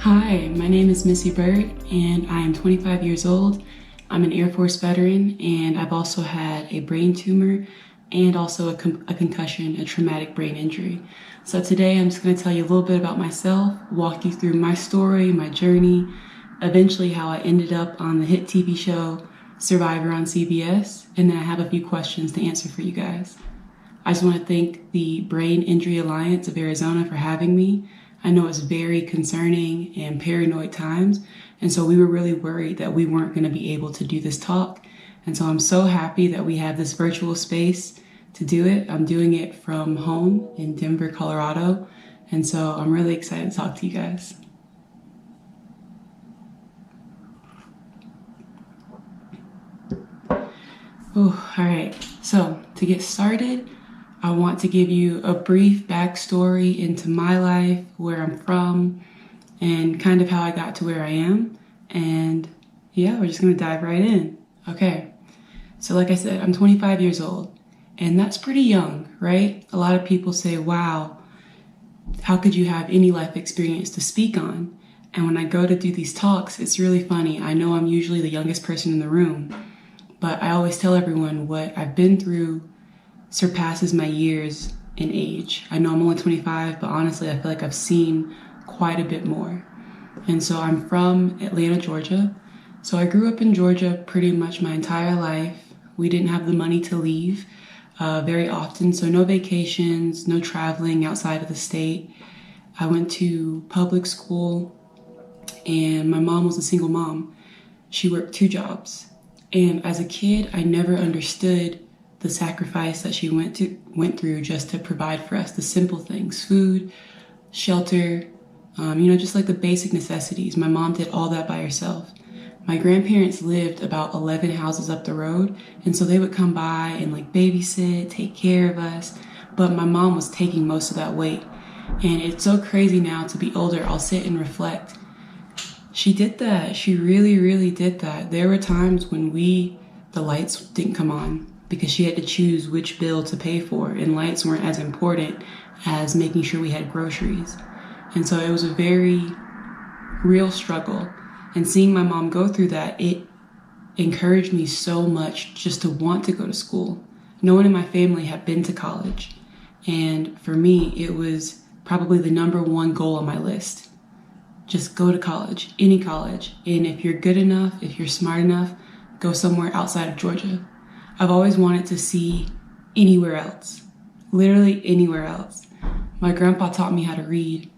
Hi, my name is Missy Byrd, and I am 25 years old. I'm an Air Force veteran, and I've also had a brain tumor and also a concussion, a traumatic brain injury. So today I'm just going to tell you a little bit about myself, walk you through my story, my journey, eventually how I ended up on the hit TV show Survivor on CBS, and then I have a few questions to answer for you guys. I just want to thank the Brain Injury Alliance of Arizona for having me. I know it's very concerning and paranoid times, and so we were really worried that we weren't going to be able to do this talk. And so I'm so happy that we have this virtual space to do it. I'm doing it from home in Denver, Colorado, and so I'm really excited to talk to you guys. Oh, all right. So to get started, I want to give you a brief backstory into my life, where I'm from, and kind of how I got to where I am. And yeah, we're just going to dive right in. Okay. So like I said, I'm 25 years old, and that's pretty young, right? A lot of people say, wow, how could you have any life experience to speak on? And when I go to do these talks, it's really funny. I know I'm usually the youngest person in the room, but I always tell everyone what I've been through surpasses my years in age. I know I'm only 25, but honestly, I feel like I've seen quite a bit more. And so I'm from Atlanta, Georgia. So I grew up in Georgia pretty much my entire life. We didn't have the money to leave very often, so no vacations, no traveling outside of the state. I went to public school, and my mom was a single mom. She worked 2 jobs. And as a kid, I never understood the sacrifice that she went through just to provide for us the simple things: food, shelter, just like the basic necessities. My mom did all that by herself. My grandparents lived about 11 houses up the road, and so they would come by and like babysit, take care of us, but my mom was taking most of that weight. And it's so crazy now to be older. I'll sit and reflect. She did that. She really, really did that. There were times when the lights didn't come on, because she had to choose which bill to pay for, and lights weren't as important as making sure we had groceries. And so it was a very real struggle. And seeing my mom go through that, it encouraged me so much just to want to go to school. No one in my family had been to college. And for me, it was probably the #1 goal on my list. Just go to college, any college. And if you're good enough, if you're smart enough, go somewhere outside of Georgia. I've always wanted to see anywhere else, literally anywhere else. My grandpa taught me how to read,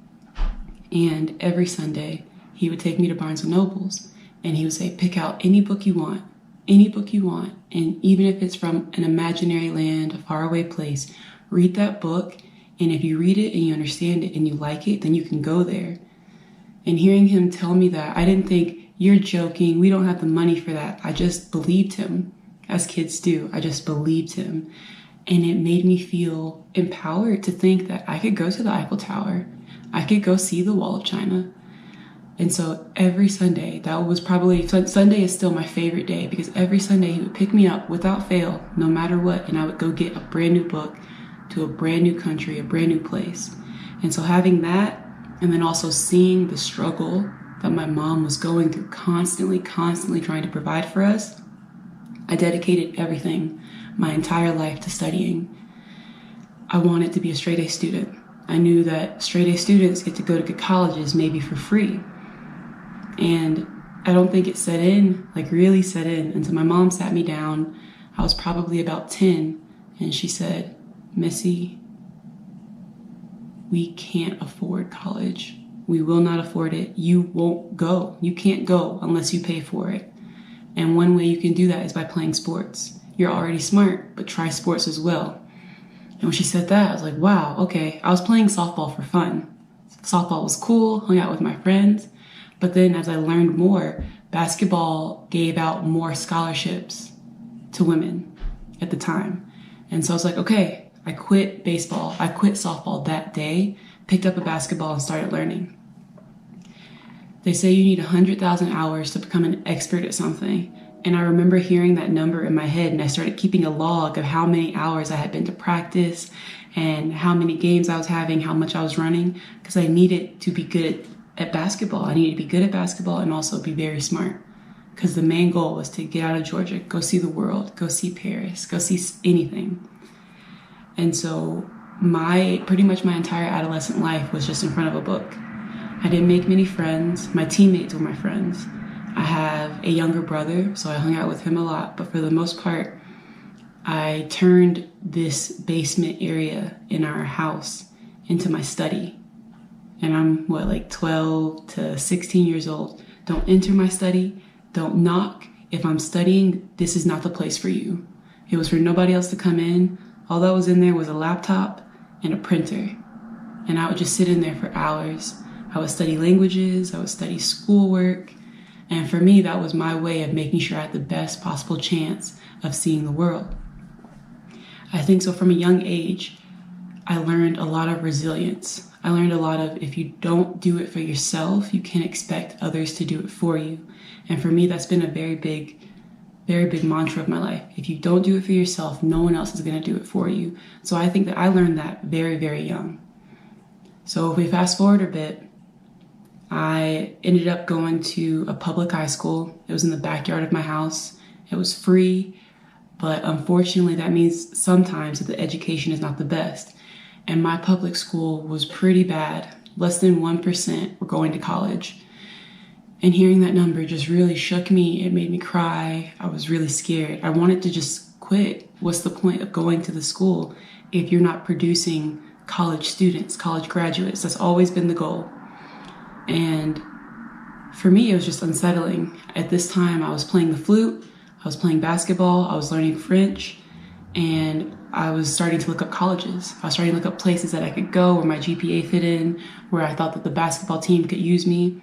and every Sunday he would take me to Barnes & Noble's, and he would say, pick out any book you want, and even if it's from an imaginary land, a faraway place, read that book, and if you read it and you understand it and you like it, then you can go there. And hearing him tell me that, I didn't think, you're joking, we don't have the money for that. I just believed him. As kids do, I just believed him. And it made me feel empowered to think that I could go to the Eiffel Tower. I could go see the Wall of China. And so every Sunday, Sunday is still my favorite day, because every Sunday he would pick me up without fail, no matter what, and I would go get a brand new book to a brand new country, a brand new place. And so having that, and then also seeing the struggle that my mom was going through, constantly trying to provide for us, I dedicated everything, my entire life, to studying. I wanted to be a straight A student. I knew that straight A students get to go to good colleges, maybe for free. And I don't think it really set in until my mom sat me down. I was probably about 10, and she said, Missy, we can't afford college. We will not afford it. You won't go. You can't go unless you pay for it. And one way you can do that is by playing sports. You're already smart, but try sports as well. And when she said that, I was like, wow, okay. I was playing softball for fun. Softball was cool, hung out with my friends. But then as I learned more, basketball gave out more scholarships to women at the time. And so I was like, okay, I quit baseball. I quit softball that day, picked up a basketball and started learning. They say you need 100,000 hours to become an expert at something. And I remember hearing that number in my head, and I started keeping a log of how many hours I had been to practice and how many games I was having, how much I was running, because I needed to be good at basketball. I needed to be good at basketball and also be very smart, because the main goal was to get out of Georgia, go see the world, go see Paris, go see anything. And so pretty much my entire adolescent life was just in front of a book. I didn't make many friends. My teammates were my friends. I have a younger brother, so I hung out with him a lot. But for the most part, I turned this basement area in our house into my study. And I'm, 12 to 16 years old. Don't enter my study. Don't knock. If I'm studying, this is not the place for you. It was for nobody else to come in. All that was in there was a laptop and a printer. And I would just sit in there for hours. I would study languages. I would study schoolwork. And for me, that was my way of making sure I had the best possible chance of seeing the world. I think so from a young age, I learned a lot of resilience. I learned a lot of, if you don't do it for yourself, you can't expect others to do it for you. And for me, that's been a very big mantra of my life. If you don't do it for yourself, no one else is going to do it for you. So I think that I learned that very, very young. So if we fast forward a bit, I ended up going to a public high school. It was in the backyard of my house. It was free, but unfortunately that means sometimes that the education is not the best. And my public school was pretty bad. Less than 1% were going to college. And hearing that number just really shook me. It made me cry. I was really scared. I wanted to just quit. What's the point of going to the school if you're not producing college students, college graduates? That's always been the goal. And for me, it was just unsettling. At this time, I was playing the flute, I was playing basketball, I was learning French, and I was starting to look up colleges. I was starting to look up places that I could go where my GPA fit in, where I thought that the basketball team could use me.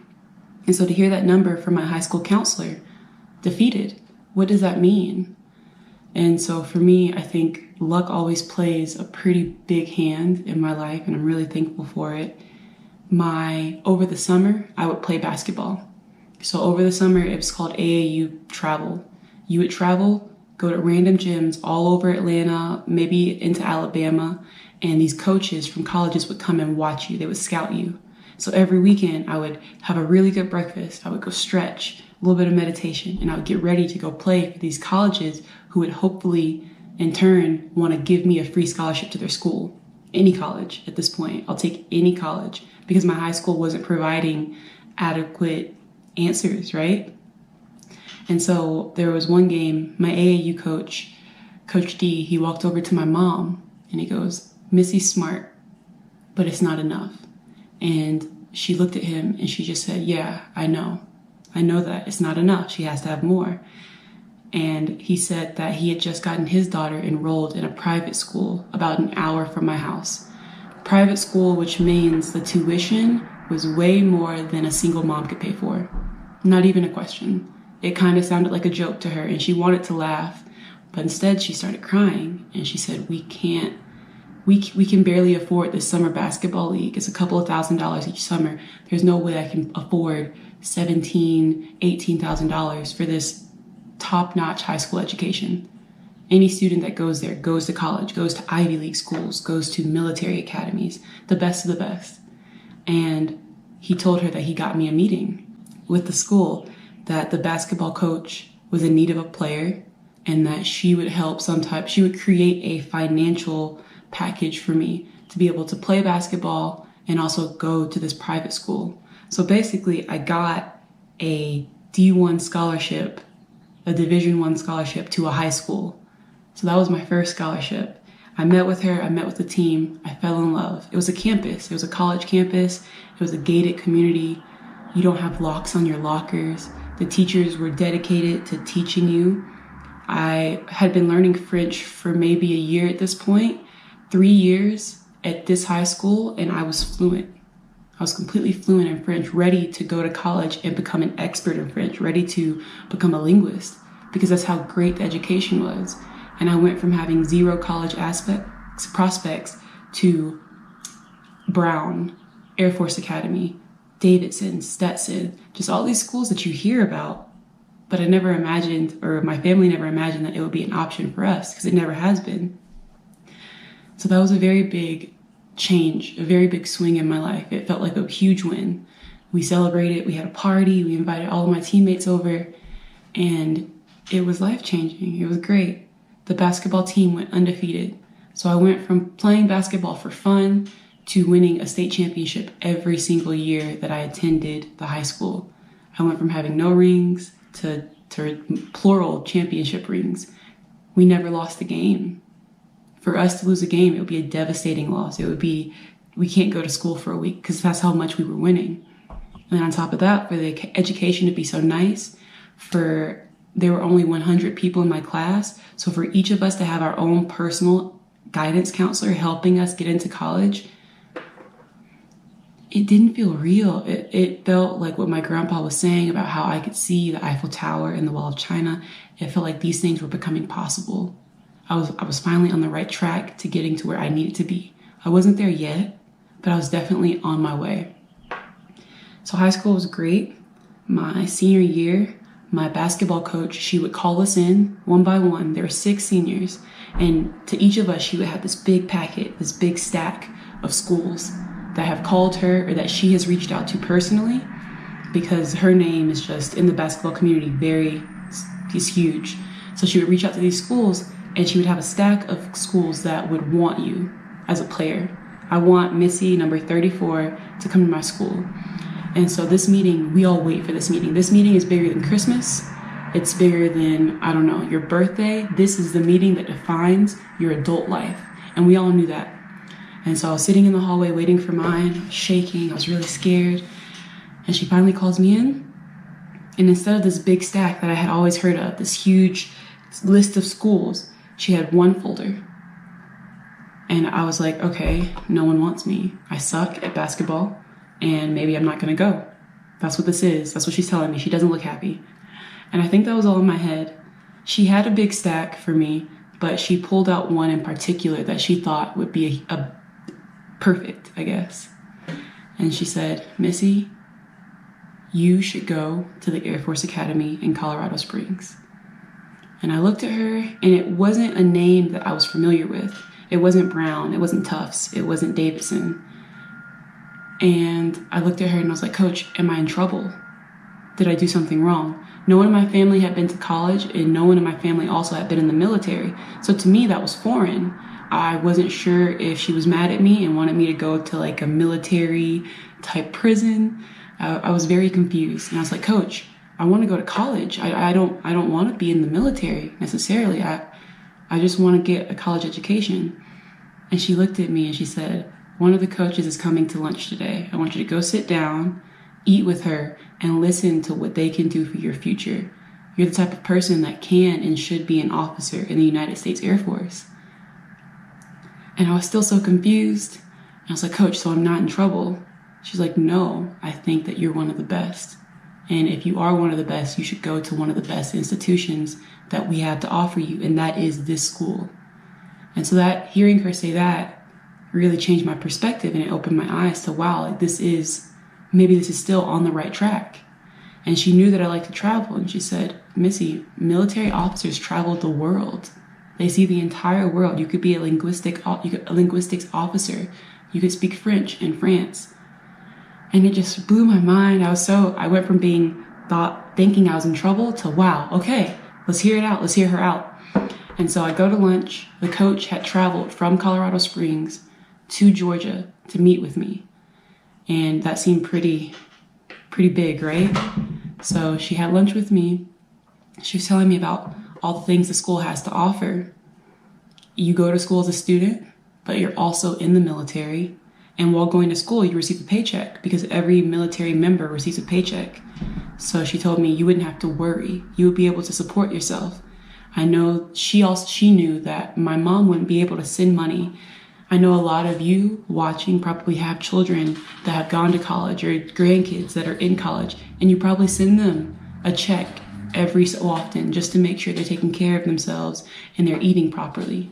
And so to hear that number from my high school counselor, defeated, what does that mean? And so for me, I think luck always plays a pretty big hand in my life, and I'm really thankful for it. Over the summer, I would play basketball. So over the summer, it was called AAU travel. You would travel, go to random gyms all over Atlanta, maybe into Alabama, and these coaches from colleges would come and watch you. They would scout you. So every weekend, I would have a really good breakfast. I would go stretch, a little bit of meditation, and I would get ready to go play for these colleges who would hopefully, in turn, want to give me a free scholarship to their school. Any college at this point. I'll take any college, because my high school wasn't providing adequate answers, right? And so there was one game, my AAU coach, Coach D, he walked over to my mom and he goes, "Missy's smart, but it's not enough." And she looked at him and she just said, "Yeah, I know that it's not enough. She has to have more." And he said that he had just gotten his daughter enrolled in a private school about an hour from my house. Private school, which means the tuition was way more than a single mom could pay for. Not even a question. It kind of sounded like a joke to her, and she wanted to laugh, but instead she started crying, and she said, we can barely afford this summer basketball league. It's a couple of $1,000s each summer. There's no way I can afford $17,000, $18,000 for this top-notch high school education. Any student that goes there goes to college, goes to Ivy League schools, goes to military academies, the best of the best. And he told her that he got me a meeting with the school, that the basketball coach was in need of a player, and that she would she would create a financial package for me to be able to play basketball and also go to this private school. So basically, I got a D1 scholarship, a Division I scholarship to a high school. So that was my first scholarship. I met with her, I met with the team, I fell in love. It was a campus, it was a college campus, it was a gated community. You don't have locks on your lockers. The teachers were dedicated to teaching you. I had been learning French for maybe a year at this point, 3 years at this high school, and I was fluent. I was completely fluent in French, ready to go to college and become an expert in French, ready to become a linguist, because that's how great the education was. And I went from having zero college prospects to Brown, Air Force Academy, Davidson, Stetson, just all these schools that you hear about. But I never imagined, or my family never imagined, that it would be an option for us, because it never has been. So that was a very big change, a very big swing in my life. It felt like a huge win. We celebrated, we had a party, we invited all of my teammates over, and it was life-changing. It was great. The basketball team went undefeated. So I went from playing basketball for fun to winning a state championship every single year that I attended the high school. I went from having no rings to plural championship rings. We never lost a game. For us to lose a game, it would be a devastating loss. It would be, we can't go to school for a week because that's how much we were winning. And then on top of that, for the education to be so nice, there were only 100 people in my class. So for each of us to have our own personal guidance counselor helping us get into college, it didn't feel real. It felt like what my grandpa was saying about how I could see the Eiffel Tower and the Wall of China. It felt like these things were becoming possible. I was finally on the right track to getting to where I needed to be. I wasn't there yet, but I was definitely on my way. So high school was great. My senior year, my basketball coach, she would call us in one by one. There were 6 seniors. And to each of us, she would have this big packet, this big stack of schools that have called her or that she has reached out to personally, because her name is just in the basketball community is huge. So she would reach out to these schools and she would have a stack of schools that would want you as a player. I want Missy, number 34, to come to my school. And so this meeting, we all wait for this meeting. This meeting is bigger than Christmas. It's bigger than, I don't know, your birthday. This is the meeting that defines your adult life. And we all knew that. And so I was sitting in the hallway waiting for mine. I was shaking. I was really scared. And she finally calls me in. And instead of this big stack that I had always heard of, this huge list of schools, she had one folder. And I was like, okay, no one wants me. I suck at basketball. And maybe I'm not going to go. That's what this is. That's what she's telling me. She doesn't look happy. And I think that was all in my head. She had a big stack for me, but she pulled out one in particular that she thought would be a perfect, I guess. And she said, Missy, you should go to the Air Force Academy in Colorado Springs. And I looked at her, and it wasn't a name that I was familiar with. It wasn't Brown. It wasn't Tufts. It wasn't Davidson. And I looked at her and I was like, Coach, am I in trouble? Did I do something wrong? No one in my family had been to college, and no one in my family also had been in the military. So to me, that was foreign. I wasn't sure if she was mad at me and wanted me to go to like a military type prison. I was very confused. And I was like, Coach, I want to go to college. I don't want to be in the military necessarily. I just want to get a college education. And she looked at me and she said, one of the coaches is coming to lunch today. I want you to go sit down, eat with her, and listen to what they can do for your future. You're the type of person that can and should be an officer in the United States Air Force. And I was still so confused. And I was like, Coach, so I'm not in trouble? She's like, no, I think that you're one of the best. And if you are one of the best, you should go to one of the best institutions that we have to offer you, and that is this school. And so that, hearing her say that, really changed my perspective, and it opened my eyes to, wow, like maybe this is still on the right track. And she knew that I like to travel, and she said, Missy, military officers travel the world. They see the entire world. You could be a linguistics officer. You could speak French in France. And it just blew my mind. I went from thinking I was in trouble to, wow, okay, let's hear it out. Let's hear her out. And so I go to lunch. The coach had traveled from Colorado Springs to Georgia to meet with me. And that seemed pretty big, right? So she had lunch with me. She was telling me about all the things the school has to offer. You go to school as a student, but you're also in the military. And while going to school, you receive a paycheck because every military member receives a paycheck. So she told me you wouldn't have to worry. You would be able to support yourself. I know she knew that my mom wouldn't be able to send money. I know a lot of you watching probably have children that have gone to college or grandkids that are in college, and you probably send them a check every so often just to make sure they're taking care of themselves and they're eating properly.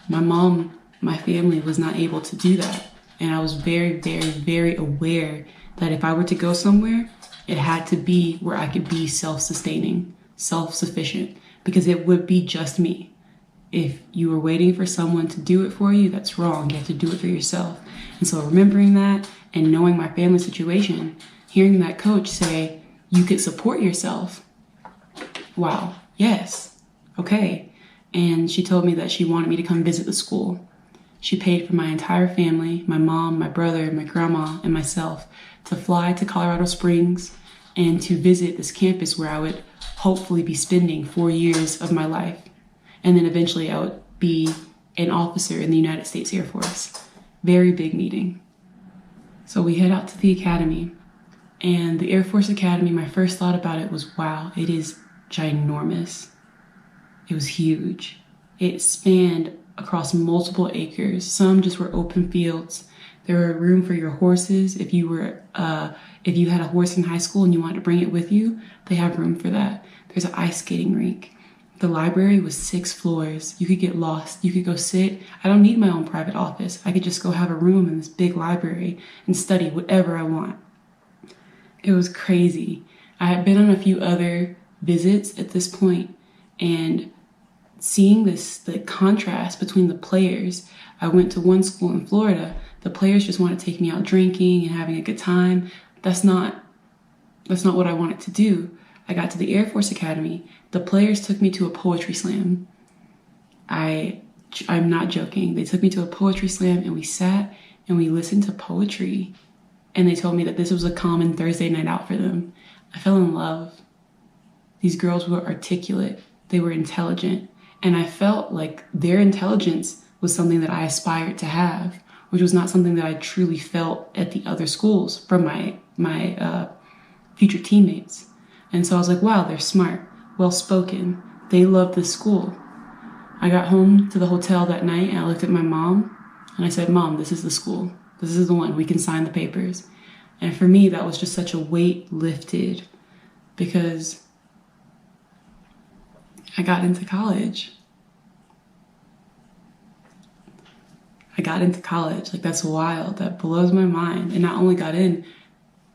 My family was not able to do that. And I was very, very, very aware that if I were to go somewhere, it had to be where I could be self-sustaining, self-sufficient, because it would be just me. If you were waiting for someone to do it for you, that's wrong. You have to do it for yourself. And so remembering that and knowing my family situation, hearing that coach say, you could support yourself. Wow, yes, okay. And she told me that she wanted me to come visit the school. She paid for my entire family, my mom, my brother, my grandma, and myself, to fly to Colorado Springs and to visit this campus where I would hopefully be spending 4 years of my life. And then eventually I would be an officer in the United States Air Force. Very big meeting. So we head out to the academy. And the Air Force Academy, my first thought about it was, wow, it is ginormous. It was huge. It spanned across multiple acres. Some just were open fields. There were room for your horses. If you had a horse in high school and you wanted to bring it with you, they have room for that. There's an ice skating rink. The library was 6 floors. You could get lost. You could go sit. I don't need my own private office. I could just go have a room in this big library and study whatever I want. It was crazy. I had been on a few other visits at this point, and seeing the contrast between the players. I went to one school in Florida. The players just wanted to take me out drinking and having a good time. That's not what I wanted to do. I got to the Air Force Academy. The players took me to a poetry slam. I'm not joking. They took me to a poetry slam and we sat and we listened to poetry. And they told me that this was a common Thursday night out for them. I fell in love. These girls were articulate. They were intelligent. And I felt like their intelligence was something that I aspired to have, which was not something that I truly felt at the other schools from my future teammates. And so I was like, wow, they're smart, well-spoken. They love this school. I got home to the hotel that night and I looked at my mom and I said, Mom, this is the school. This is the one. We can sign the papers. And for me, that was just such a weight lifted because I got into college. Like, that's wild. That blows my mind. And not only got in,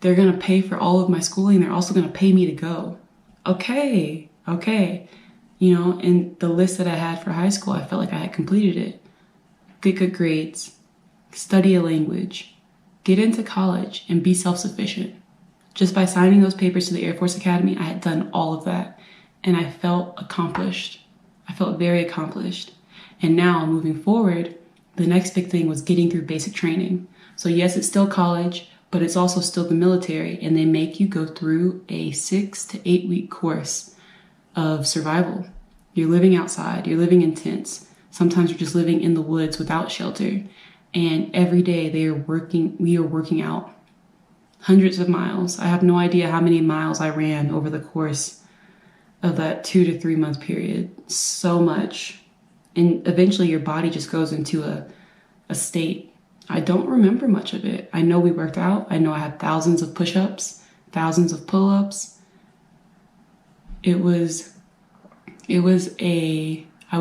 they're going to pay for all of my schooling. They're also going to pay me to go. Okay. You know, and the list that I had for high school, I felt like I had completed it. Get good grades, study a language, get into college, and be self-sufficient. Just by signing those papers to the Air Force Academy, I had done all of that. And I felt accomplished. I felt very accomplished. And now, moving forward, the next big thing was getting through basic training. So yes, it's still college, but it's also still the military, and they make you go through a 6 to 8 week course of survival. You're living outside, you're living in tents. Sometimes you're just living in the woods without shelter. And every day we are working out hundreds of miles. I have no idea how many miles I ran over the course of that 2 to 3 month period. So much. And eventually your body just goes into a state. I don't remember much of it. I know we worked out. I know I had thousands of push-ups, thousands of pull-ups. I would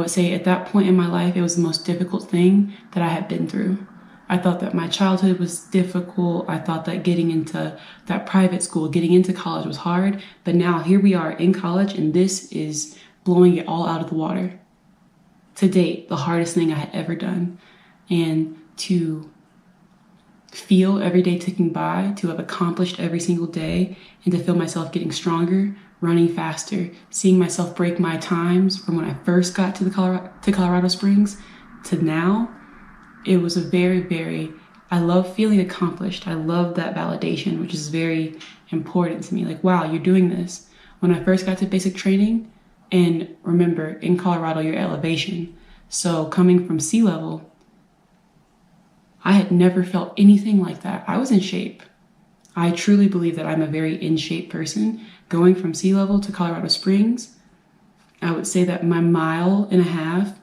say at that point in my life, it was the most difficult thing that I had been through. I thought that my childhood was difficult. I thought that getting into that private school, getting into college was hard. But now here we are in college, and this is blowing it all out of the water. To date, the hardest thing I had ever done. And to feel every day ticking by, to have accomplished every single day, and to feel myself getting stronger, running faster, seeing myself break my times from when I first got to Colorado Springs to now, it was a very, I love feeling accomplished. I love that validation, which is very important to me. Like, wow, you're doing this. When I first got to basic training, and remember, in Colorado, you're elevation. So coming from sea level, I had never felt anything like that. I was in shape. I truly believe that I'm a very in shape person. Going from sea level to Colorado Springs, I would say that my 1.5 miles,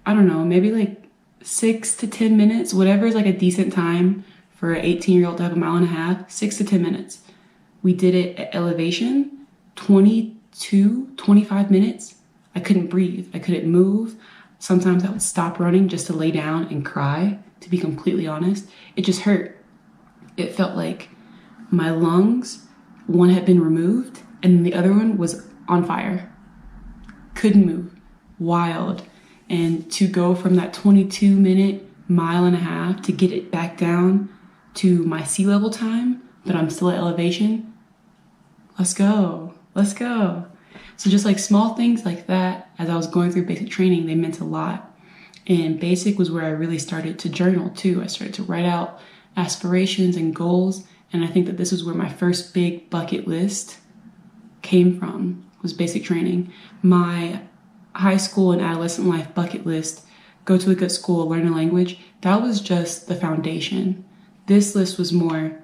I don't know, maybe like 6 to 10 minutes, whatever is like a decent time for an 18-year-old to have 1.5 miles, 6 to 10 minutes. We did it at elevation, 25 minutes. I couldn't breathe. I couldn't move. Sometimes I would stop running just to lay down and cry, to be completely honest. It just hurt. It felt like my lungs, one had been removed and the other one was on fire. Couldn't move. Wild. And to go from that 22-minute 1.5 miles to get it back down to my sea level time but I'm still at elevation. Let's go. Let's go. So just like small things like that, as I was going through basic training, they meant a lot. And basic was where I really started to journal too. I started to write out aspirations and goals. And I think that this was where my first big bucket list came from, was basic training. My high school and adolescent life bucket list, go to a good school, learn a language, that was just the foundation. This list was more,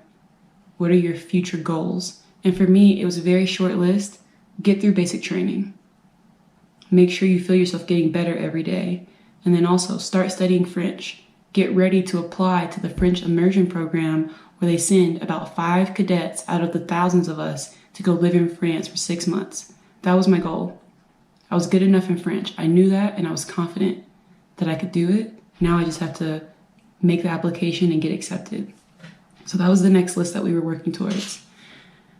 what are your future goals? And for me, it was a very short list. Get through basic training. Make sure you feel yourself getting better every day. And then also start studying French. Get ready to apply to the French immersion program where they send about 5 cadets out of the thousands of us to go live in France for 6 months. That was my goal. I was good enough in French. I knew that and I was confident that I could do it. Now I just have to make the application and get accepted. So that was the next list that we were working towards.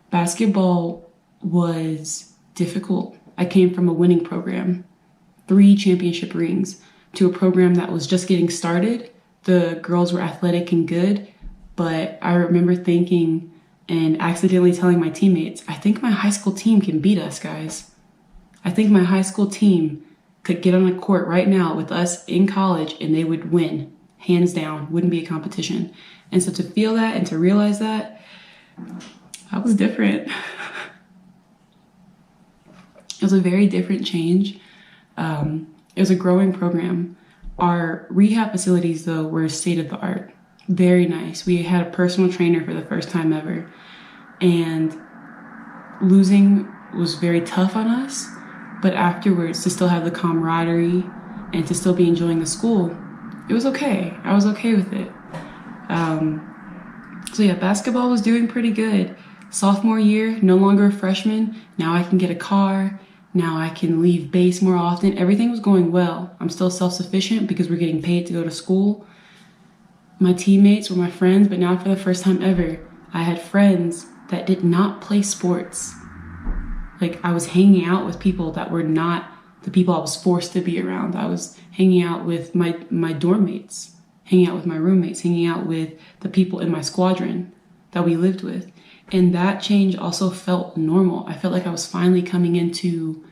Basketball was difficult. I came from a winning program, 3 championship rings, to a program that was just getting started. The girls were athletic and good, but I remember thinking and accidentally telling my teammates, I think my high school team can beat us, guys. I think my high school team could get on a court right now with us in college and they would win, hands down, wouldn't be a competition. And so to feel that and to realize that, I was different. It was a very different change. It was a growing program. Our rehab facilities, though, were state of the art. Very nice. We had a personal trainer for the first time ever. And losing was very tough on us. But afterwards, to still have the camaraderie and to still be enjoying the school, it was okay. I was okay with it. So yeah, basketball was doing pretty good. Sophomore year, no longer a freshman. Now I can get a car. Now I can leave base more often. Everything was going well. I'm still self-sufficient because we're getting paid to go to school. My teammates were my friends, but now for the first time ever, I had friends that did not play sports. Like I was hanging out with people that were not the people I was forced to be around. I was hanging out with my dorm mates, hanging out with my roommates, hanging out with the people in my squadron that we lived with. And that change also felt normal. I felt like I was finally coming into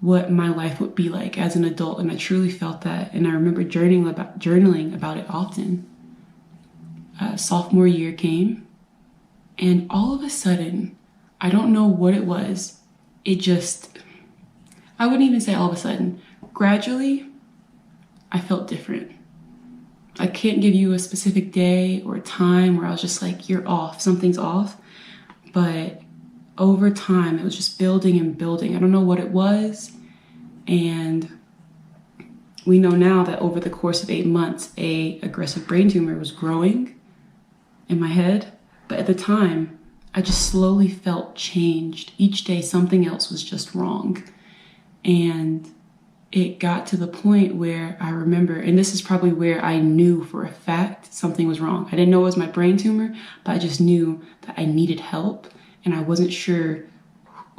what my life would be like as an adult. And I truly felt that. And I remember journaling about it often. Sophomore year came. And all of a sudden, I don't know what it was. I wouldn't even say all of a sudden. Gradually, I felt different. I can't give you a specific day or time where I was just like, you're off, something's off. But over time, it was just building and building. I don't know what it was. And we know now that over the course of 8 months, a aggressive brain tumor was growing in my head. But at the time, I just slowly felt changed. Each day, something else was just wrong. And it got to the point where I remember, and this is probably where I knew for a fact something was wrong. I didn't know it was my brain tumor, but I just knew that I needed help. And I wasn't sure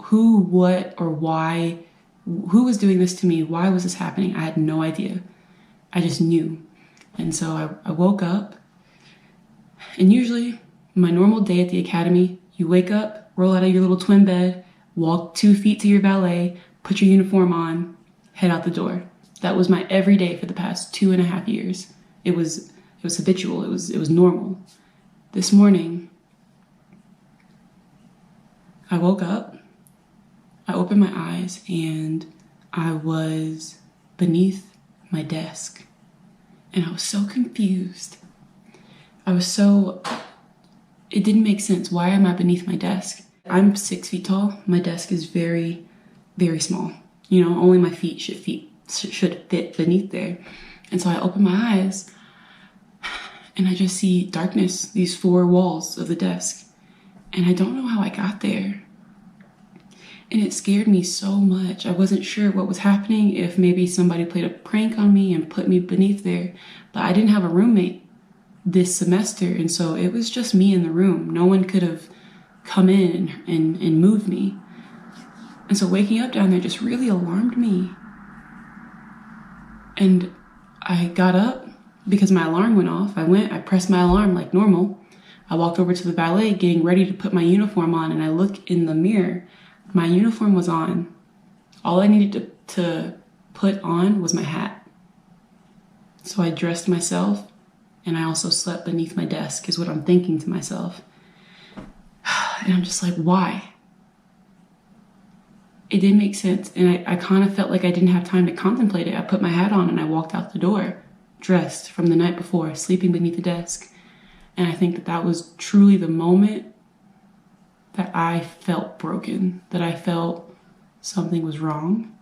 who, what, or why, who was doing this to me? Why was this happening? I had no idea. I just knew. And so I woke up, and usually my normal day at the academy, you wake up, roll out of your little twin bed, walk 2 feet to your valet, put your uniform on, head out the door. That was my everyday for the past 2.5 years. It was habitual. It was normal. This morning, I woke up, I opened my eyes, and I was beneath my desk. And I was so confused. It didn't make sense. Why am I beneath my desk? I'm 6 feet tall. My desk is very, very small. You know, only my feet should fit beneath there. And so I open my eyes and I just see darkness, these 4 walls of the desk. And I don't know how I got there. And it scared me so much. I wasn't sure what was happening, if maybe somebody played a prank on me and put me beneath there. But I didn't have a roommate this semester. And so it was just me in the room. No one could have come in and moved me. And so waking up down there just really alarmed me. And I got up because my alarm went off. I pressed my alarm like normal. I walked over to the ballet getting ready to put my uniform on, and I look in the mirror. My uniform was on. All I needed to put on was my hat. So I dressed myself, and I also slept beneath my desk, is what I'm thinking to myself. And I'm just like, why? It didn't make sense. And I kind of felt like I didn't have time to contemplate it. I put my hat on and I walked out the door, dressed from the night before, sleeping beneath the desk. And I think that was truly the moment that I felt broken, that I felt something was wrong.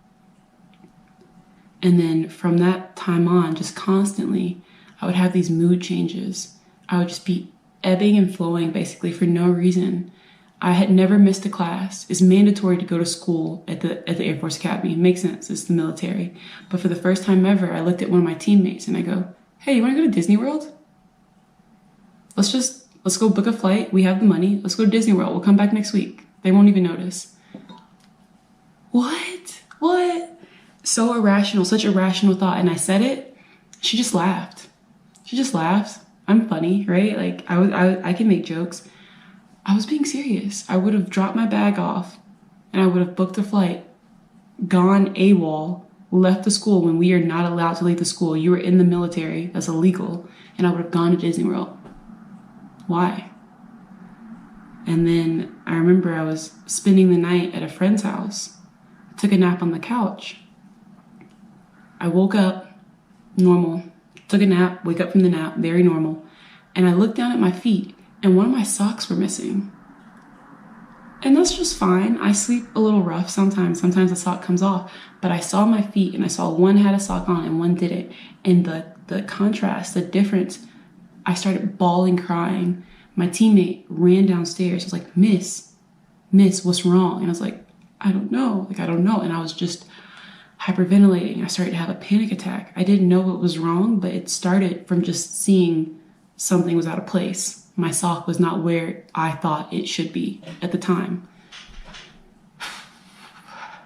And then from that time on, just constantly, I would have these mood changes. I would just be ebbing and flowing basically for no reason. I had never missed a class. It's mandatory to go to school at the Air Force Academy. It makes sense. It's the military. But for the first time ever, I looked at one of my teammates and I go, hey, you want to go to Disney World? Let's go book a flight. We have the money. Let's go to Disney World. We'll come back next week. They won't even notice. What? So irrational, such a rational thought. And I said it. She just laughed. I'm funny, right? Like I can make jokes. I was being serious. I would have dropped my bag off and I would have booked a flight, gone AWOL, left the school when we are not allowed to leave the school. You were in the military. That's illegal. And I would have gone to Disney World. Why? And then I remember I was spending the night at a friend's house. I took a nap on the couch. I woke up normal. Took a nap, wake up from the nap, very normal. And I looked down at my feet and one of my socks were missing. And that's just fine. I sleep a little rough sometimes. Sometimes the sock comes off. But I saw my feet and I saw one had a sock on and one didn't. And the contrast, the difference, I started bawling, crying. My teammate ran downstairs. She was like, Miss, what's wrong? And I was like, I don't know. And I was just hyperventilating. I started to have a panic attack. I didn't know what was wrong, but it started from just seeing something was out of place. My sock was not where I thought it should be at the time.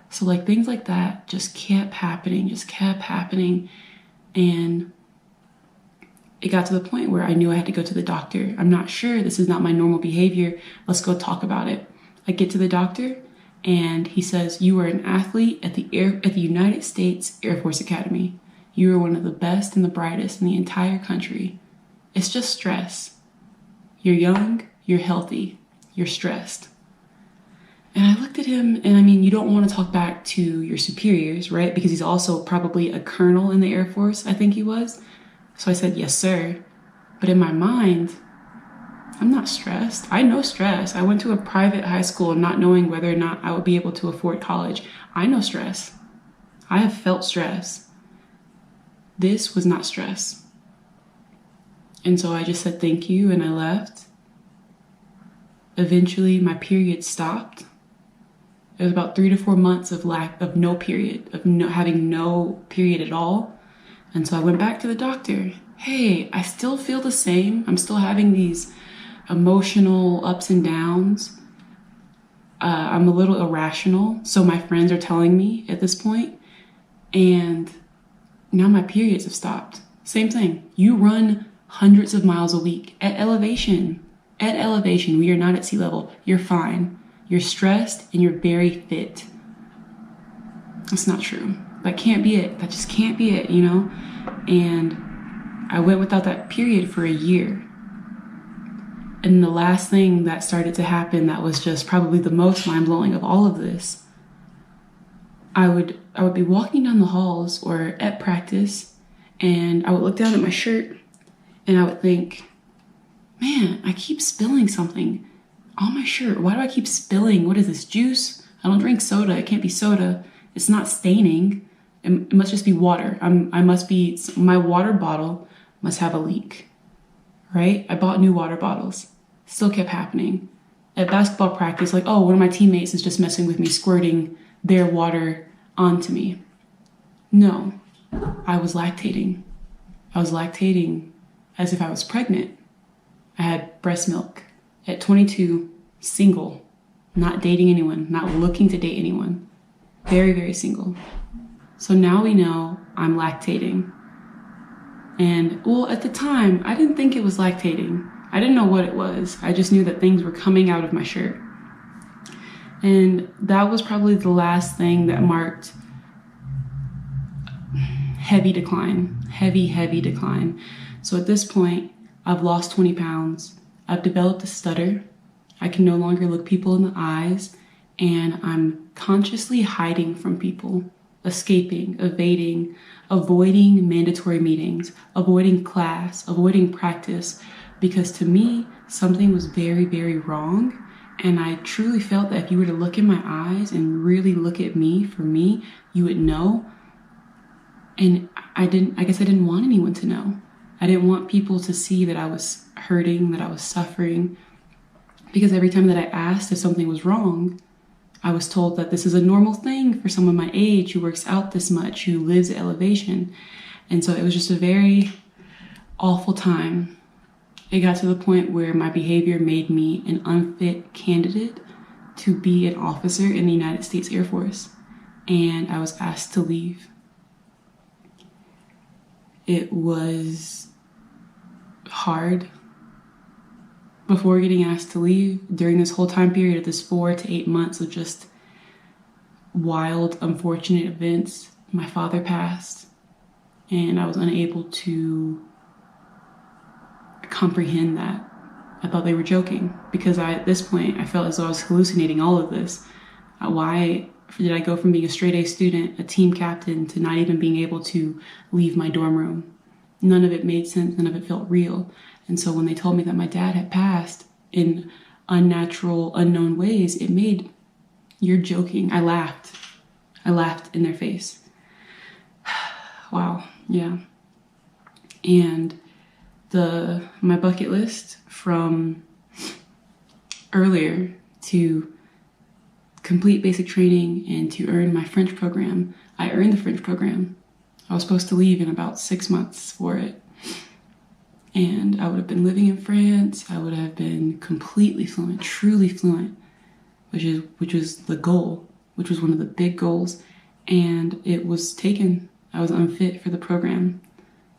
So like things like that just kept happening. And it got to the point where I knew I had to go to the doctor. I'm not sure. This is not my normal behavior. Let's go talk about it. I get to the doctor and he says, you are an athlete at the United States Air Force Academy. You are one of the best and the brightest in the entire country. It's just stress. You're young, you're healthy, you're stressed. And I looked at him and I mean, you don't want to talk back to your superiors, right? Because he's also probably a colonel in the Air Force, I think he was. So I said, yes, sir. But in my mind, I'm not stressed. I know stress. I went to a private high school not knowing whether or not I would be able to afford college. I know stress. I have felt stress. This was not stress. And so I just said thank you and I left. Eventually my period stopped. It was about 3 to 4 months of no period, having no period at all. And so I went back to the doctor. Hey, I still feel the same. I'm still having these emotional ups and downs. I'm a little irrational. So my friends are telling me at this point. And now my periods have stopped. Same thing. You run hundreds of miles a week at elevation. We are not at sea level. You're fine. You're stressed and you're very fit. That's not true. That can't be it. That just can't be it, you know? And I went without that period for a year. And the last thing that started to happen that was just probably the most mind-blowing of all of this, I would be walking down the halls or at practice and I would look down at my shirt and I would think, man, I keep spilling something on my shirt. Why do I keep spilling? What is this, juice? I don't drink soda. It can't be soda. It's not staining. It must just be water. My water bottle must have a leak, right? I bought new water bottles. Still kept happening. At basketball practice, like, oh, one of my teammates is just messing with me, squirting their water onto me. No, I was lactating. As if I was pregnant. I had breast milk at 22, single, not dating anyone, not looking to date anyone. Very, very single. So now we know I'm lactating. And well, at the time, I didn't think it was lactating. I didn't know what it was. I just knew that things were coming out of my shirt. And that was probably the last thing that marked heavy decline. So at this point, I've lost 20 pounds. I've developed a stutter. I can no longer look people in the eyes, and I'm consciously hiding from people, escaping, evading, avoiding mandatory meetings, avoiding class, avoiding practice, because to me, something was very, very wrong. And I truly felt that if you were to look in my eyes and really look at me, for me, you would know. And I guess I didn't want anyone to know. I didn't want people to see that I was hurting, that I was suffering, because every time that I asked if something was wrong, I was told that this is a normal thing for someone my age who works out this much, who lives at elevation. And so it was just a very awful time. It got to the point where my behavior made me an unfit candidate to be an officer in the United States Air Force. And I was asked to leave. It was hard. Before getting asked to leave, during this whole time period of this 4 to 8 months of just wild, unfortunate events, my father passed, and I was unable to comprehend that. I thought they were joking, because at this point, I felt as though I was hallucinating all of this. Why did I go from being a straight A student, a team captain, to not even being able to leave my dorm room? None of it made sense. None of it felt real. And so when they told me that my dad had passed in unnatural, unknown ways, it made, you're joking. I laughed in their face. Wow. Yeah. And my bucket list from earlier to complete basic training and to earn my French program, I earned the French program. I was supposed to leave in about 6 months for it. And I would have been living in France. I would have been completely fluent, truly fluent, which was the goal, which was one of the big goals. And it was taken. I was unfit for the program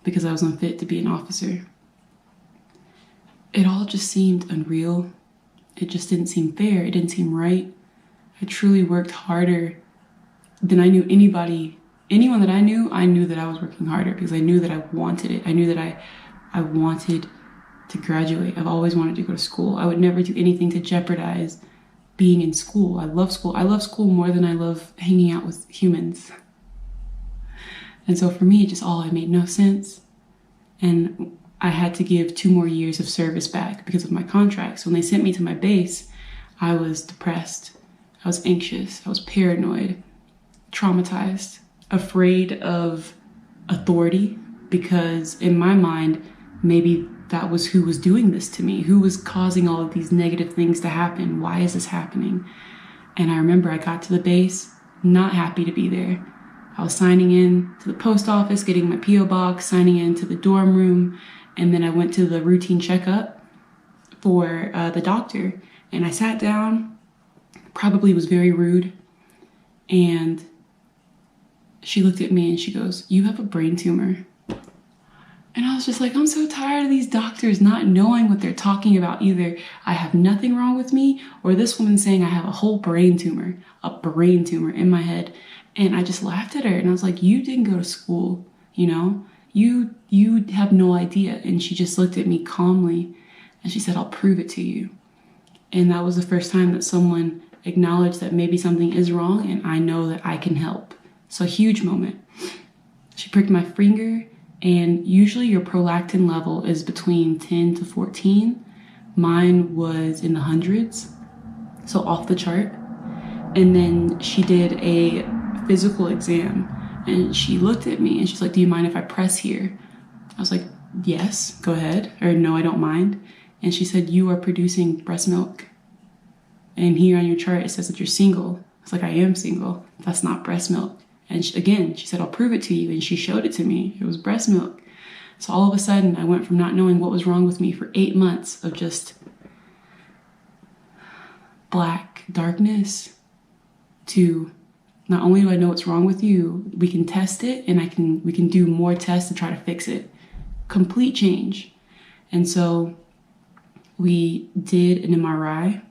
because I was unfit to be an officer. It all just seemed unreal. It just didn't seem fair. It didn't seem right. I truly worked harder than I knew anybody. Anyone that I knew that I was working harder because I knew that I wanted it. I knew that I wanted to graduate. I've always wanted to go to school. I would never do anything to jeopardize being in school. I love school. I love school more than I love hanging out with humans. And so for me, it made no sense. And I had to give 2 more years of service back because of my contract. So when they sent me to my base, I was depressed. I was anxious. I was paranoid, traumatized, afraid of authority, because in my mind, maybe that was who was doing this to me, who was causing all of these negative things to happen. Why is this happening? And I remember I got to the base, not happy to be there. I was signing in to the post office, getting my P.O. box, signing in to the dorm room, and then I went to the routine checkup for the doctor. And I sat down, probably was very rude, and she looked at me and she goes, "You have a brain tumor." And I was just like, I'm so tired of these doctors not knowing what they're talking about. Either I have nothing wrong with me, or this woman saying I have a whole brain tumor in my head. And I just laughed at her and I was like, you didn't go to school, you know? You have no idea. And she just looked at me calmly and she said, "I'll prove it to you." And that was the first time that someone acknowledged that maybe something is wrong and I know that I can help. So a huge moment. She pricked my finger, and usually your prolactin level is between 10 to 14. Mine was in the hundreds, so off the chart. And then she did a physical exam and she looked at me and she's like, "Do you mind if I press here?" I was like, "Yes, go ahead." Or, "No, I don't mind." And she said, "You are producing breast milk. And here on your chart, it says that you're single." I was like, "I am single. That's not breast milk." And she said, "I'll prove it to you." And she showed it to me. It was breast milk. So all of a sudden, I went from not knowing what was wrong with me for 8 months of just black darkness to, not only do I know what's wrong with you, we can test it and we can do more tests to try to fix it. Complete change. And so We did an MRI.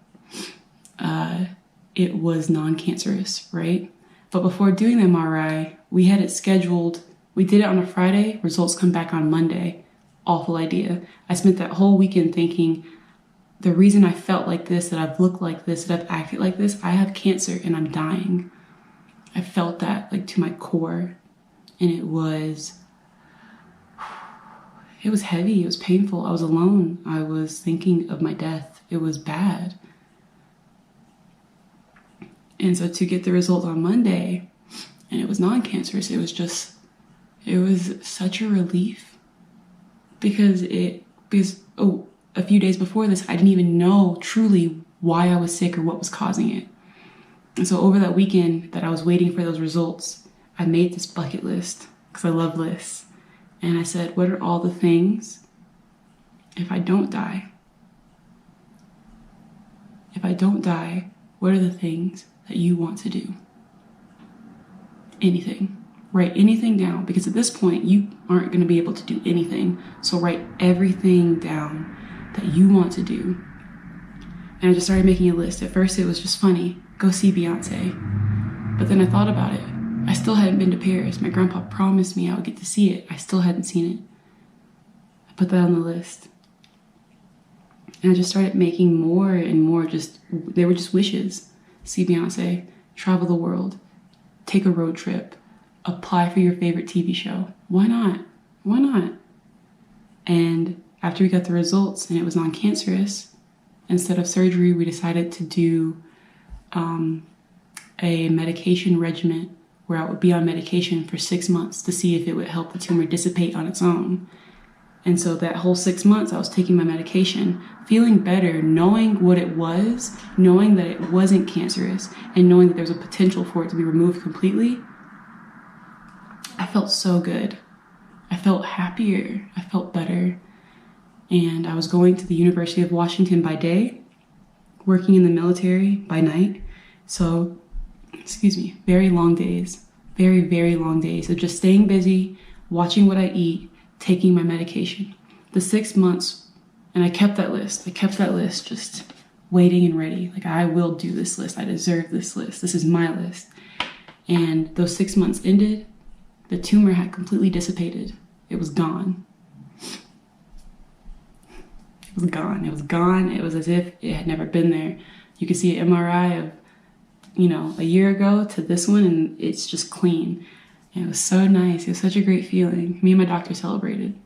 It was non-cancerous, right? But before doing the MRI, we had it scheduled. We did it on a Friday. Results come back on Monday. Awful idea. I spent that whole weekend thinking, the reason I felt like this, that I've looked like this, that I've acted like this, I have cancer and I'm dying. I felt that like to my core. And it was heavy. It was painful. I was alone. I was thinking of my death. It was bad. And so to get the result on Monday, and it was non-cancerous, it was such a relief because a few days before this, I didn't even know truly why I was sick or what was causing it. And so over that weekend that I was waiting for those results, I made this bucket list because I love lists. And I said, what are all the things if I don't die? If I don't die, what are the things that you want to do? Anything. Write anything down, because at this point you aren't going to be able to do anything. So write everything down that you want to do. And I just started making a list. At first it was just funny, go see Beyonce. But then I thought about it. I still hadn't been to Paris. My grandpa promised me I would get to see it. I still hadn't seen it. I put that on the list. And I just started making more and more, they were just wishes. See Beyonce, travel the world, take a road trip, apply for your favorite TV show. Why not? Why not? And after we got the results and it was non-cancerous, instead of surgery, we decided to do a medication regimen where I would be on medication for 6 months to see if it would help the tumor dissipate on its own. And so that whole 6 months I was taking my medication, feeling better, knowing what it was, knowing that it wasn't cancerous, and knowing that there was a potential for it to be removed completely. I felt so good. I felt happier. I felt better. And I was going to the University of Washington by day, working in the military by night. So, very long days, very, very long days of just staying busy, watching what I eat, taking my medication. The 6 months, and I kept that list. Just waiting and ready. Like, I will do this list. I deserve this list. This is my list. And those 6 months ended. The tumor had completely dissipated. It was gone. It was gone. It was gone. It was as if it had never been there. You could see an MRI of, a year ago to this one, and it's just clean. And it was so nice. It was such a great feeling. Me and my doctor celebrated.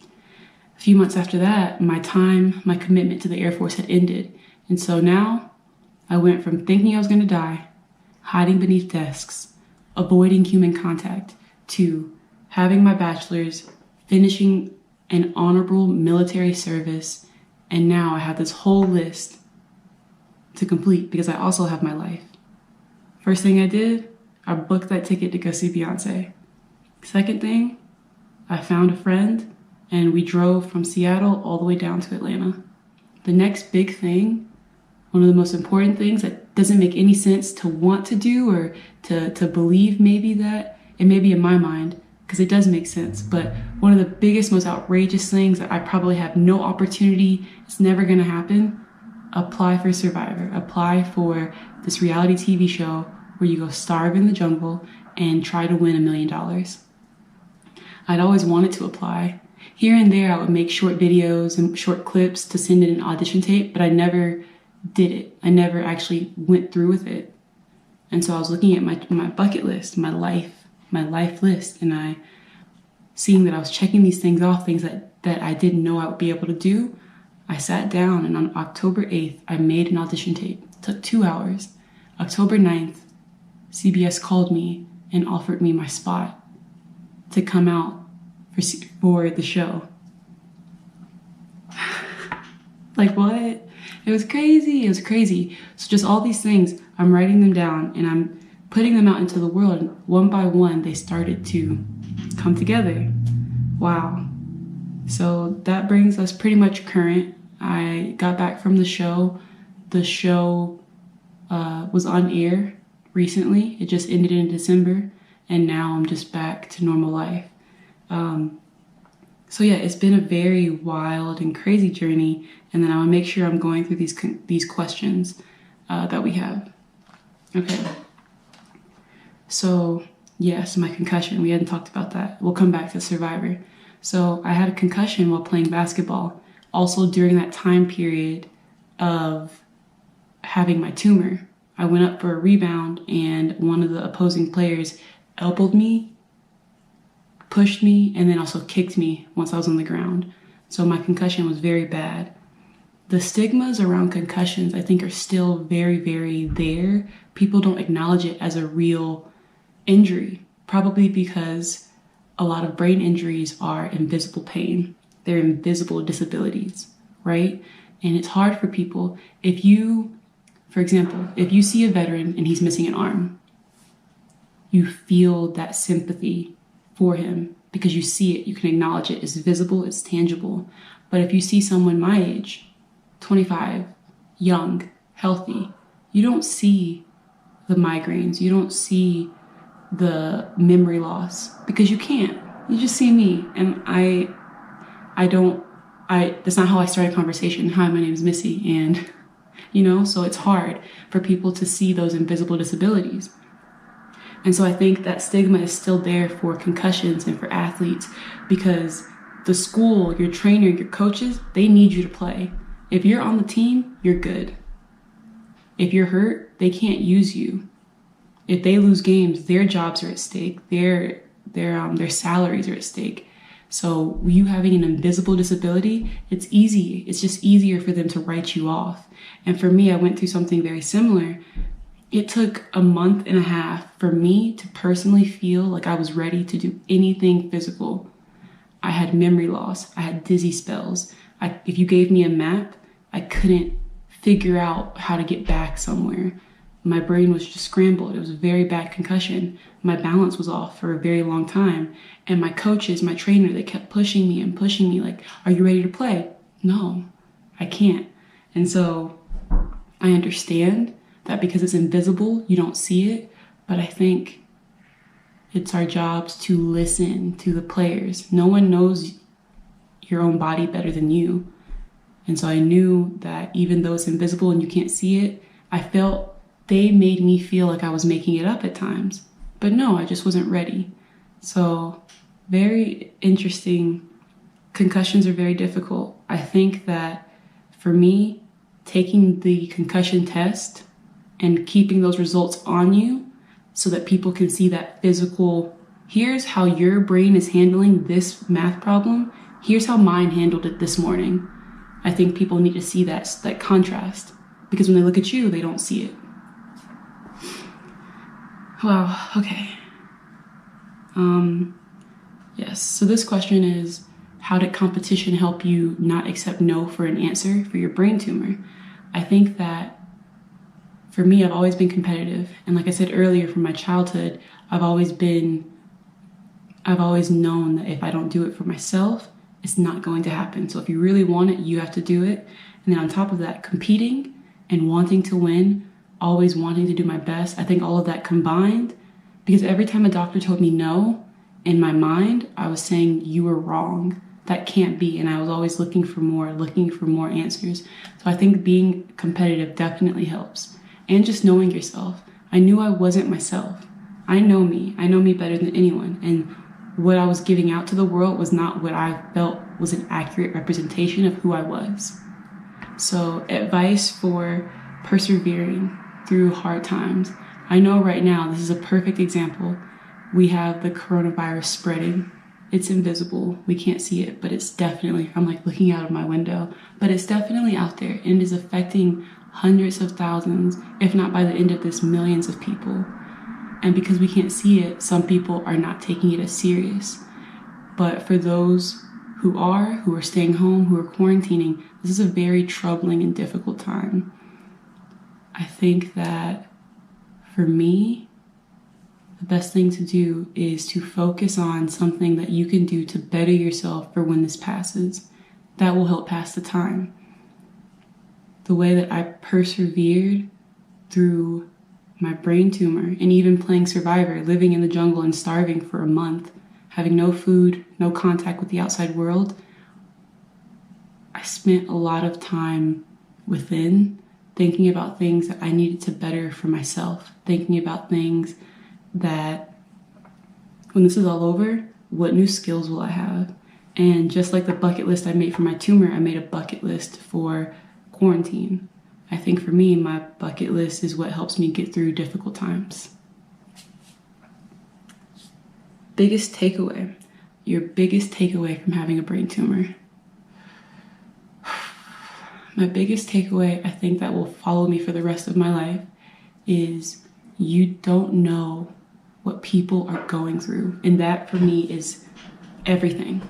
A few months after that, my commitment to the Air Force had ended. And so now I went from thinking I was going to die, hiding beneath desks, avoiding human contact, to having my bachelor's, finishing an honorable military service, and now I have this whole list to complete because I also have my life. First thing I did, I booked that ticket to go see Beyonce. Second thing, I found a friend and we drove from Seattle all the way down to Atlanta. The next big thing, one of the most important things that doesn't make any sense to want to do or to believe maybe that, it may be in my mind, because it does make sense, but one of the biggest, most outrageous things that I probably have no opportunity, it's never gonna happen, apply for Survivor. Apply for this reality TV show where you go starve in the jungle and try to win $1 million. I'd always wanted to apply. Here and there, I would make short videos and short clips to send in an audition tape, but I never did it. I never actually went through with it. And so I was looking at my bucket list, my life list, and I seeing that I was checking these things off, things that I didn't know I would be able to do. I sat down, and on October 8th, I made an audition tape. It took 2 hours. October 9th, CBS called me and offered me my spot to come out for the show. Like, what? It was crazy. So just all these things, I'm writing them down and I'm putting them out into the world. And one by one, they started to come together. Wow. So that brings us pretty much current. I got back from the show. The show was on air recently. It just ended in December. And now I'm just back to normal life. So yeah, it's been a very wild and crazy journey. And then I want to make sure I'm going through these questions that we have. Okay. So yes, my concussion. We hadn't talked about that. We'll come back to Survivor. So I had a concussion while playing basketball. Also during that time period of having my tumor, I went up for a rebound and one of the opposing players elbowed me, pushed me, and then also kicked me once I was on the ground. So my concussion was very bad. The stigmas around concussions, I think, are still very, very there. People don't acknowledge it as a real injury, probably because a lot of brain injuries are invisible pain. They're invisible disabilities, right? And it's hard for people. If you, for example, if you see a veteran and he's missing an arm, you feel that sympathy for him because you see it, you can acknowledge it, it's visible, it's tangible. But if you see someone my age, 25, young, healthy, you don't see the migraines, you don't see the memory loss because you can't. You just see me, and that's not how I start a conversation. Hi, my name is Missy, and so it's hard for people to see those invisible disabilities. And so I think that stigma is still there for concussions and for athletes because the school, your trainer, your coaches, they need you to play. If you're on the team, you're good. If you're hurt, they can't use you. If they lose games, their jobs are at stake. Their salaries are at stake. So you having an invisible disability, it's easy. It's just easier for them to write you off. And for me, I went through something very similar. It took a month and a half for me to personally feel like I was ready to do anything physical. I had memory loss. I had dizzy spells. If you gave me a map, I couldn't figure out how to get back somewhere. My brain was just scrambled. It was a very bad concussion. My balance was off for a very long time. And my coaches, my trainer, they kept pushing me like, are you ready to play? No, I can't. And so I understand that because it's invisible, you don't see it. But I think it's our jobs to listen to the players. No one knows your own body better than you. And so I knew that even though it's invisible and you can't see it, I felt they made me feel like I was making it up at times. But no, I just wasn't ready. So very interesting. Concussions are very difficult. I think that for me, taking the concussion test and keeping those results on you so that people can see that physical, here's how your brain is handling this math problem. Here's how mine handled it this morning. I think people need to see that contrast because when they look at you, they don't see it. Wow, okay. Yes, so this question is, how did competition help you not accept no for an answer for your brain tumor? I think that for me, I've always been competitive. And like I said earlier, from my childhood, I've always known that if I don't do it for myself, it's not going to happen. So if you really want it, you have to do it. And then on top of that, competing and wanting to win, always wanting to do my best. I think all of that combined, because every time a doctor told me no, in my mind, I was saying, you were wrong. That can't be. And I was always looking for more answers. So I think being competitive definitely helps. And just knowing yourself. I knew I wasn't myself. I know me better than anyone. And what I was giving out to the world was not what I felt was an accurate representation of who I was. So advice for persevering through hard times. I know right now this is a perfect example. We have the coronavirus spreading. It's invisible. We can't see it, but it's definitely, I'm like looking out of my window, but it's definitely out there and is affecting hundreds of thousands, if not by the end of this, millions of people. And because we can't see it, some people are not taking it as serious. But for those who are staying home, who are quarantining, this is a very troubling and difficult time. I think that for me, the best thing to do is to focus on something that you can do to better yourself for when this passes. That will help pass the time. The way that I persevered through my brain tumor and even playing Survivor, living in the jungle and starving for a month, having no food, no contact with the outside world, I spent a lot of time within thinking about things that I needed to better for myself, thinking about things that when this is all over, what new skills will I have? And just like the bucket list I made for my tumor, I made a bucket list for quarantine. I think for me, my bucket list is what helps me get through difficult times. Biggest takeaway. Your biggest takeaway from having a brain tumor. My biggest takeaway, I think that will follow me for the rest of my life, is you don't know what people are going through. And that for me is everything.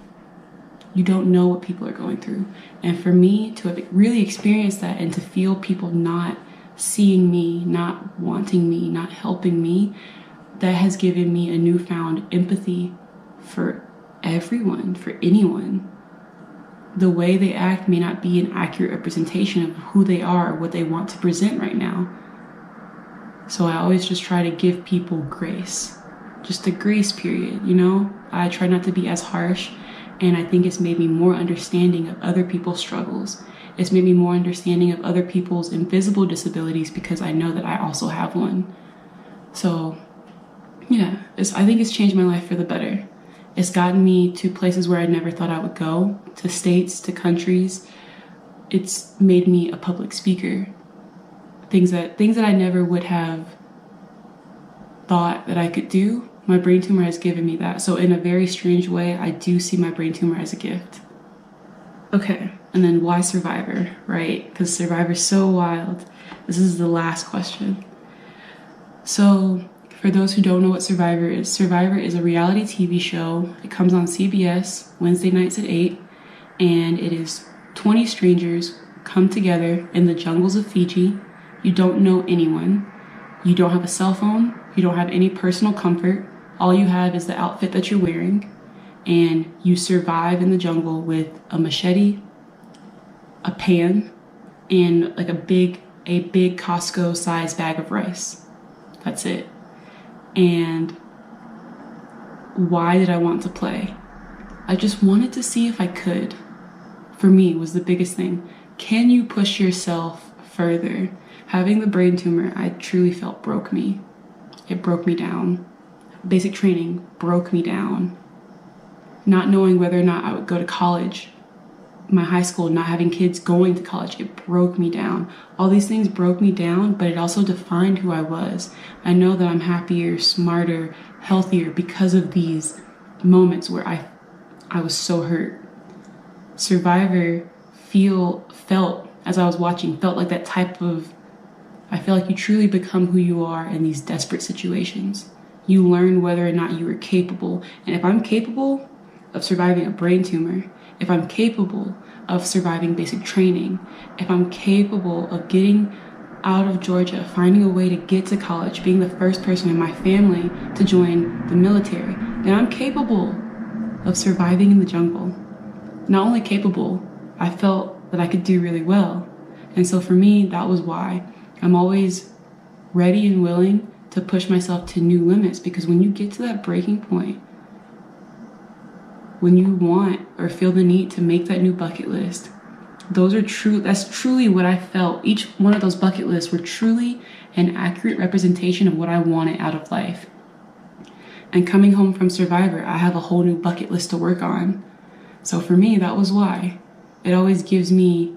You don't know what people are going through. And for me to have really experienced that and to feel people not seeing me, not wanting me, not helping me, that has given me a newfound empathy for everyone, for anyone. The way they act may not be an accurate representation of who they are or what they want to present right now. So I always just try to give people grace, just a grace period, you know? I try not to be as harsh, and I think it's made me more understanding of other people's struggles. It's made me more understanding of other people's invisible disabilities because I know that I also have one. So yeah, I think it's changed my life for the better. It's gotten me to places where I never thought I would go, to states, to countries. It's made me a public speaker. Things that I never would have thought that I could do, my brain tumor has given me that. So in a very strange way, I do see my brain tumor as a gift. Okay, and then why Survivor, right? Because Survivor's so wild. This is the last question. So for those who don't know what Survivor is a reality TV show. It comes on CBS Wednesday nights at 8, and it is 20 strangers come together in the jungles of Fiji. You don't know anyone. You don't have a cell phone. You don't have any personal comfort. All you have is the outfit that you're wearing, and you survive in the jungle with a machete, a pan, and like a big Costco-sized bag of rice. That's it. And why did I want to play? I just wanted to see if I could. For me, was the biggest thing. Can you push yourself further? Having the brain tumor, I truly felt broke me. It broke me down. Basic training broke me down. Not knowing whether or not I would go to college, my high school, not having kids going to college, it broke me down. All these things broke me down, but it also defined who I was. I know that I'm happier, smarter, healthier because of these moments where I was so hurt. Survivor felt, as I was watching, felt like that type of, I feel like you truly become who you are in these desperate situations. You learn whether or not you are capable. And if I'm capable of surviving a brain tumor, if I'm capable of surviving basic training, if I'm capable of getting out of Georgia, finding a way to get to college, being the first person in my family to join the military, then I'm capable of surviving in the jungle. Not only capable, I felt that I could do really well. And so for me, that was why I'm always ready and willing to push myself to new limits, because when you get to that breaking point, when you want or feel the need to make that new bucket list, that's truly what I felt. Each one of those bucket lists were truly an accurate representation of what I wanted out of life. And coming home from Survivor, I have a whole new bucket list to work on. So for me, that was why. It always gives me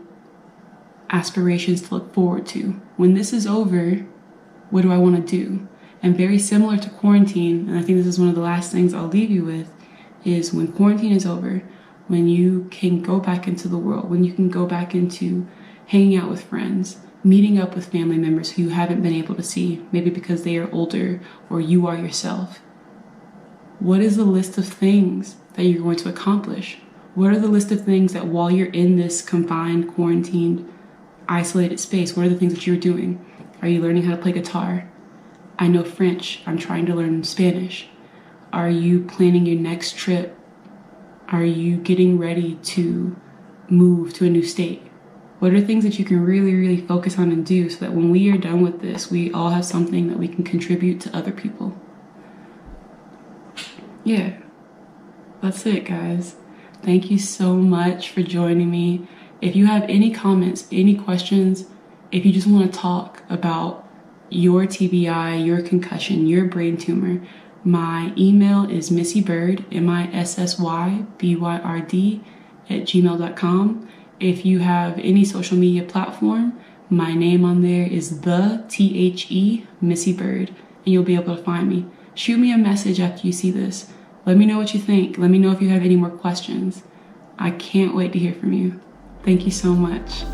aspirations to look forward to. When this is over, what do I want to do? And very similar to quarantine, and I think this is one of the last things I'll leave you with, is when quarantine is over, when you can go back into the world, when you can go back into hanging out with friends, meeting up with family members who you haven't been able to see, maybe because they are older or you are yourself. What is the list of things that you're going to accomplish? What are the list of things that while you're in this confined, quarantined, isolated space, what are the things that you're doing? Are you learning how to play guitar? I know French. I'm trying to learn Spanish. Are you planning your next trip? Are you getting ready to move to a new state? What are things that you can really, really focus on and do so that when we are done with this, we all have something that we can contribute to other people? Yeah. That's it, guys. Thank you so much for joining me. If you have any comments, any questions, if you just want to talk about your TBI, your concussion, your brain tumor, my email is Byrd, MISSYBYRD @gmail.com. If you have any social media platform, my name on there is THE Missy Byrd, and you'll be able to find me. Shoot me a message after you see this. Let me know what you think. Let me know if you have any more questions. I can't wait to hear from you. Thank you so much.